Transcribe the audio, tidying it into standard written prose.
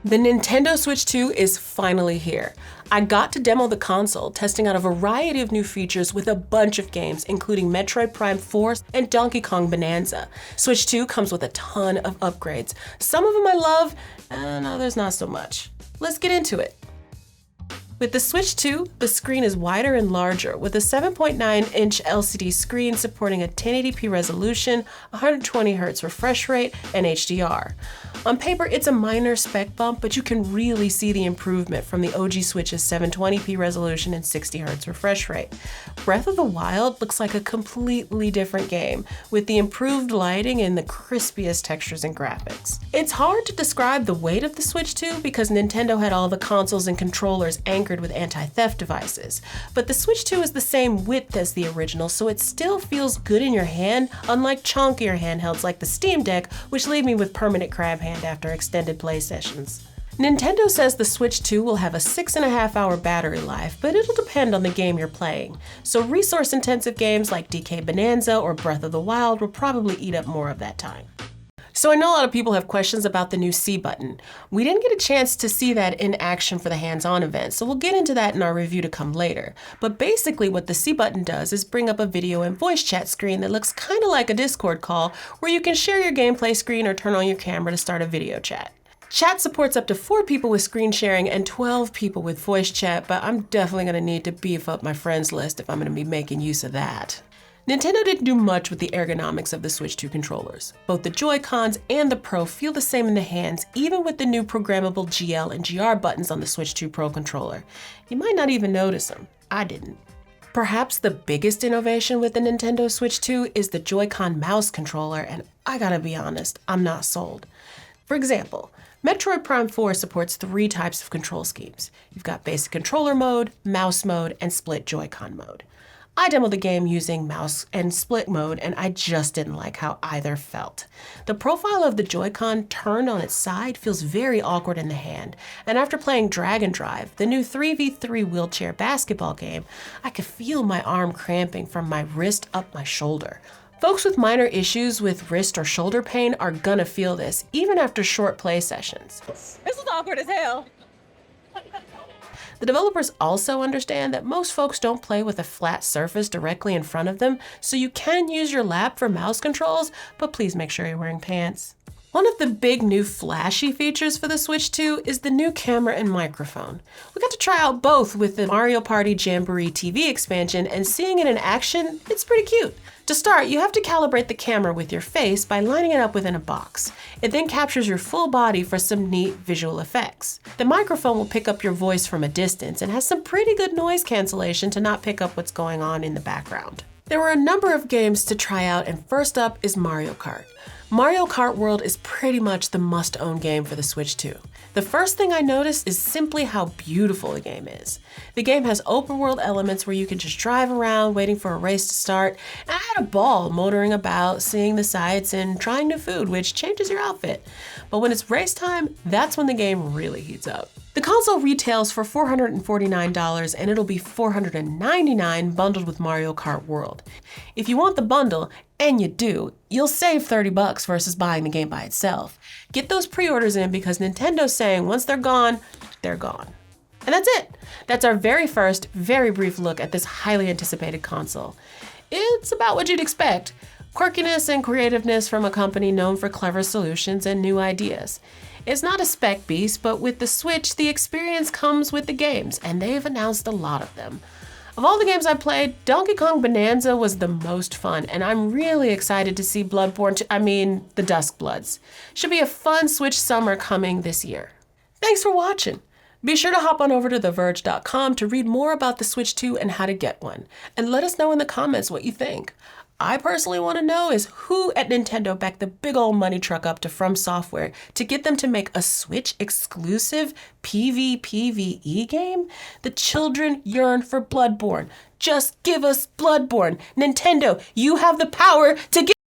The Nintendo Switch 2 is finally here. I got to demo the console, testing out a variety of new features with a bunch of games, including Metroid Prime 4 and Donkey Kong Bonanza. Switch 2 comes with a ton of upgrades. Some of them I love, and others not so much. Let's get into it. With the Switch 2, the screen is wider and larger, with a 7.9-inch LCD screen supporting a 1080p resolution, 120Hz refresh rate, and HDR. On paper, it's a minor spec bump, but you can really see the improvement from the OG Switch's 720p resolution and 60Hz refresh rate. Breath of the Wild looks like a completely different game, with the improved lighting and the crispiest textures and graphics. It's hard to describe the weight of the Switch 2 because Nintendo had all the consoles and controllers anchored with anti-theft devices, but the Switch 2 is the same width as the original, so it still feels good in your hand, unlike chunkier handhelds like the Steam Deck, which leave me with permanent crab hand after extended play sessions. Nintendo says the Switch 2 will have a 6.5-hour battery life, but it'll depend on the game you're playing. So resource-intensive games like DK Bonanza or Breath of the Wild will probably eat up more of that time. So I know a lot of people have questions about the new C button. We didn't get a chance to see that in action for the hands-on event, so we'll get into that in our review to come later. But basically what the C button does is bring up a video and voice chat screen that looks kind of like a Discord call, where you can share your gameplay screen or turn on your camera to start a video chat. Chat supports up to 4 people with screen sharing and 12 people with voice chat, but I'm definitely going to need to beef up my friends list if I'm going to be making use of that. Nintendo didn't do much with the ergonomics of the Switch 2 controllers. Both the Joy-Cons and the Pro feel the same in the hands, even with the new programmable GL and GR buttons on the Switch 2 Pro controller. You might not even notice them. I didn't. Perhaps the biggest innovation with the Nintendo Switch 2 is the Joy-Con mouse controller, and I gotta be honest, I'm not sold. For example, Metroid Prime 4 supports 3 types of control schemes. You've got basic controller mode, mouse mode, and split Joy-Con mode. I demoed the game using mouse and split mode, and I just didn't like how either felt. The profile of the Joy-Con turned on its side feels very awkward in the hand, and after playing Dragon Drive, the new 3v3 wheelchair basketball game, I could feel my arm cramping from my wrist up my shoulder. Folks with minor issues with wrist or shoulder pain are gonna feel this, even after short play sessions. This was awkward as hell. The developers also understand that most folks don't play with a flat surface directly in front of them, so you can use your lap for mouse controls, but please make sure you're wearing pants. One of the big new flashy features for the Switch 2 is the new camera and microphone. We got to try out both with the Mario Party Jamboree TV expansion, and seeing it in action, it's pretty cute. To start, you have to calibrate the camera with your face by lining it up within a box. It then captures your full body for some neat visual effects. The microphone will pick up your voice from a distance and has some pretty good noise cancellation to not pick up what's going on in the background. There were a number of games to try out, and first up is Mario Kart. Mario Kart World is pretty much the must-own game for the Switch 2. The first thing I noticed is simply how beautiful the game is. The game has open world elements where you can just drive around waiting for a race to start, and I had a ball motoring about, seeing the sights, and trying new food, which changes your outfit. But when it's race time, that's when the game really heats up. The console retails for $449, and it'll be $499 bundled with Mario Kart World. If you want the bundle, and you do, you'll save $30 versus buying the game by itself. Get those pre-orders in because Nintendo's saying once they're gone, they're gone. And that's it. That's our very first, very brief look at this highly anticipated console. It's about what you'd expect. Quirkiness and creativeness from a company known for clever solutions and new ideas. It's not a spec beast, but with the Switch, the experience comes with the games, and they've announced a lot of them. Of all the games I played, Donkey Kong Bonanza was the most fun, and I'm really excited to see the Dusk Bloods. Should be a fun Switch summer coming this year. Thanks for watching. Be sure to hop on over to theverge.com to read more about the Switch 2 and how to get one, and let us know in the comments what you think. I personally want to know is who at Nintendo backed the big old money truck up to From Software to get them to make a Switch exclusive PvPvE game? The children yearn for Bloodborne. Just give us Bloodborne. Nintendo, you have the power to give